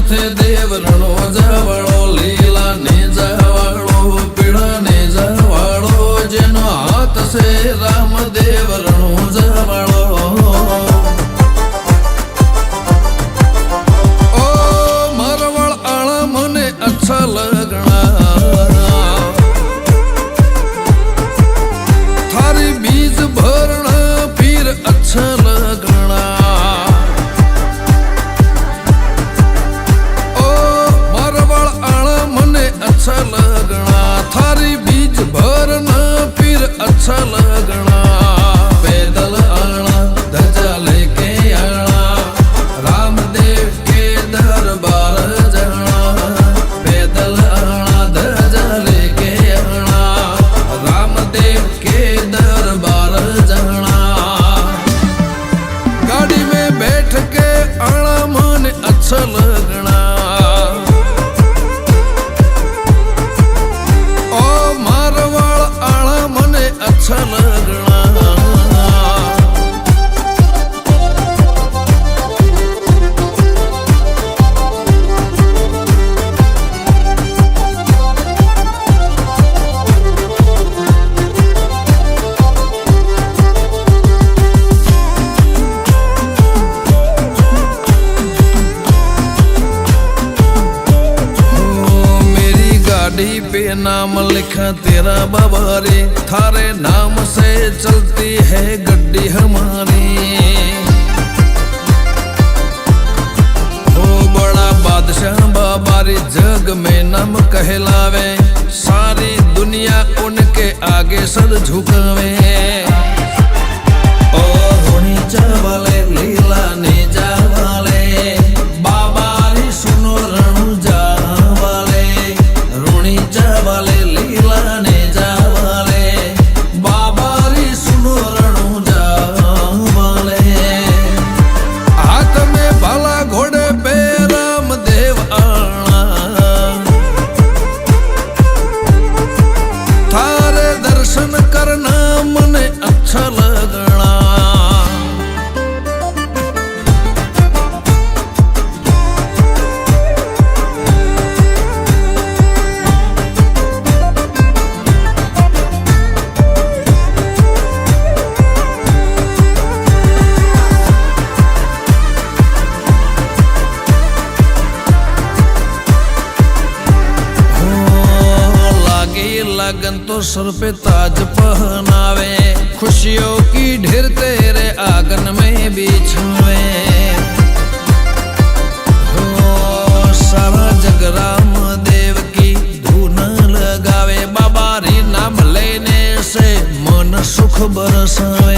माथे देवरणो जवाळो लीला ने जवाळो पीड़ा ने जवाळो जेनो हाथ से राम देवरणो जवाळो ओ मारवाड़ आला मने अच्छा लगना थारी बीज भरना फिर अच्छा लगना अच्छा लगना थारी बीज भरना फिर अच्छा लगना पैदल आना ध्वजा लेके आना रामदेव के दरबार जाना पैदल आना ध्वजा लेके आना रामदेव के दरबार जाना गाड़ी में बैठ के आना मन अच्छा लगना अच्छा लगना गाड़ी पे नाम लिखा तेरा बाबा रे थारे नाम से चलती है गड्डी हमारी ओ बड़ा बादशाह बाबा रे जग में नाम कहलावे सारी दुनिया उनके आगे सर झुकावे ओ होनी चावले लीला ने जावाले बाबा रे सुनो रणु जावाले रोनी जावाले लीला ने जावाले बाबा री सुनो रणु जावाले हाथ में भाला घोड़े पे रामदेव आना थारे दर्शन करना मने अच्छा लगना लगन तो सर पे ताज पहनावे खुशियों की ढेर तेरे आंगन में बिछावे सारा जग राम देव की धुन लगावे बाबा री नाम लेने से मन सुख बरसावे